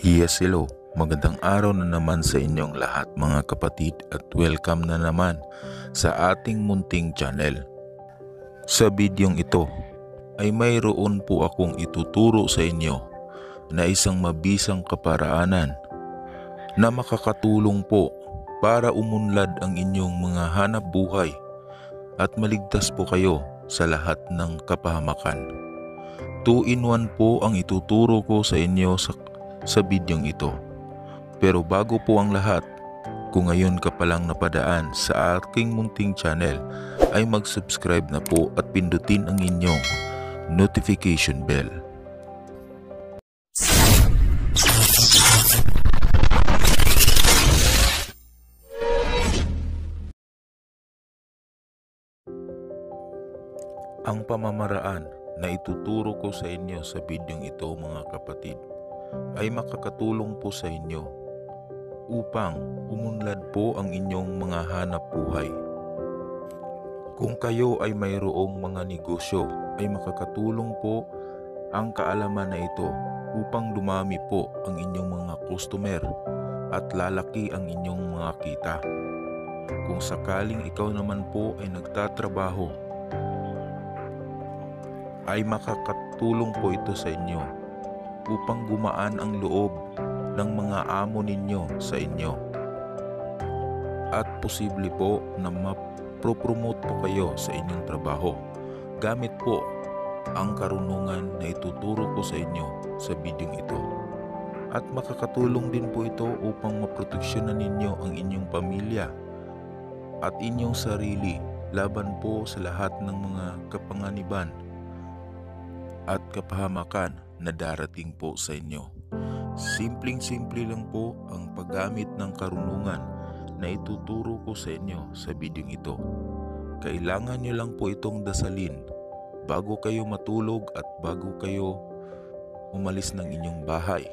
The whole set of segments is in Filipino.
Yes, hello. Magandang araw na naman sa inyong lahat mga kapatid at welcome na naman sa ating munting channel. Sa bidyong ito ay mayroon po akong ituturo sa inyo na isang mabisang kaparaanan na makakatulong po para umunlad ang inyong mga hanap buhay at maligtas po kayo sa lahat ng kapahamakan. 2-in-1 po ang ituturo ko sa inyo sa bidyong ito. Pero bago po ang lahat, kung ngayon ka palang napadaan sa aking munting channel, ay mag-subscribe na po at pindutin ang inyong notification bell. Ang pamamaraan na ituturo ko sa inyo sa bidyong ito mga kapatid ay makakatulong po sa inyo upang umunlad po ang inyong mga hanap buhay. Kung kayo ay mayroong mga negosyo, ay makakatulong po ang kaalaman na ito upang dumami po ang inyong mga customer at lalaki ang inyong mga kita. Kung sakaling ikaw naman po ay nagtatrabaho, ay makakatulong po ito sa inyo upang gumaan ang loob ng mga amo ninyo sa inyo. At posible po na mapropromote po kayo sa inyong trabaho gamit po ang karunungan na ituturo ko sa inyo sa bidyong ito. At makakatulong din po ito upang maproteksyonan ninyo ang inyong pamilya at inyong sarili laban po sa lahat ng mga kapanganiban at kapahamakan na darating po sa inyo. Simpleng-simple lang po ang paggamit ng karunungan na ituturo ko sa inyo sa bidyong ito. Kailangan nyo lang po itong dasalin bago kayo matulog at bago kayo umalis ng inyong bahay.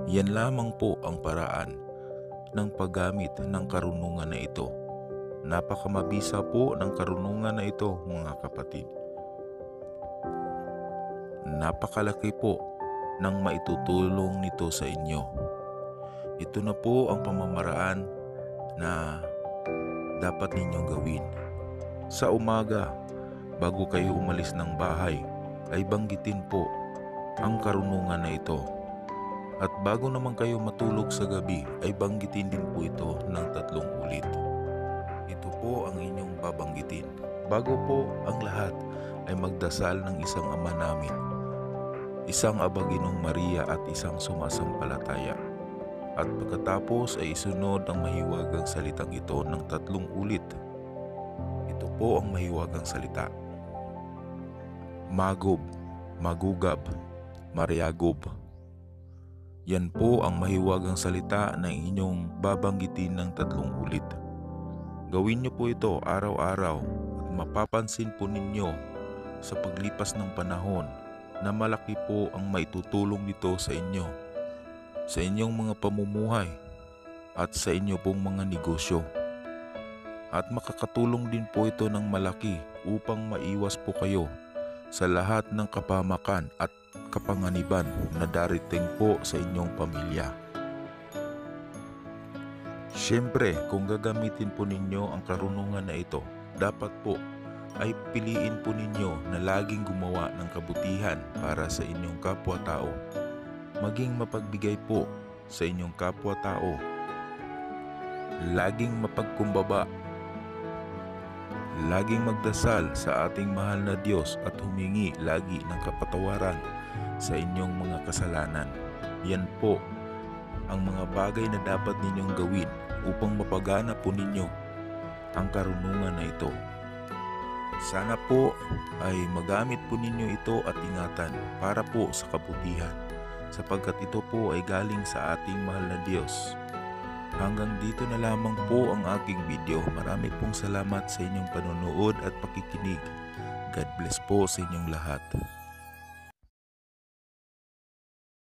Yan lamang po ang paraan ng paggamit ng karunungan na ito. Napakamabisa po ng karunungan na ito mga kapatid. Napakalaki po ng maitutulong nito sa inyo. Ito na po ang pamamaraan na dapat ninyong gawin. Sa umaga, bago kayo umalis ng bahay, ay banggitin po ang karunungan na ito. At bago naman kayo matulog sa gabi, ay banggitin din po ito ng 3 ulit. Ito po ang inyong babanggitin. Bago po ang lahat ay magdasal ng isang Ama namin, isang Aba Ginong Maria at isang sumasampalataya. At pagkatapos ay isunod ang mahiwagang salitang ito ng 3 ulit. Ito po ang mahiwagang salita. Magob, magugab, mariagob. Yan po ang mahiwagang salita na inyong babanggitin ng 3 ulit. Gawin niyo po ito araw-araw at mapapansin po ninyo sa paglipas ng panahon na malaki po ang maitutulong nito sa inyo, sa inyong mga pamumuhay at sa inyo pong mga negosyo. At makakatulong din po ito ng malaki upang maiwas po kayo sa lahat ng kapahamakan at kapanganiban na darating po sa inyong pamilya. Siyempre, kung gagamitin po ninyo ang karunungan na ito, dapat po ay piliin po ninyo na laging gumawa ng kabutihan para sa inyong kapwa-tao. Maging mapagbigay po sa inyong kapwa-tao. Laging mapagkumbaba. Laging magdasal sa ating mahal na Diyos at humingi lagi ng kapatawaran sa inyong mga kasalanan. Yan po ang mga bagay na dapat ninyong gawin upang mapagana po ninyo ang karunungan na ito. Sana po ay magamit po ninyo ito at ingatan para po sa kabutihan, sapagkat ito po ay galing sa ating mahal na Diyos. Hanggang dito na lamang po ang aking video. Marami pong salamat sa inyong panonood at pakikinig. God bless po sa inyong lahat.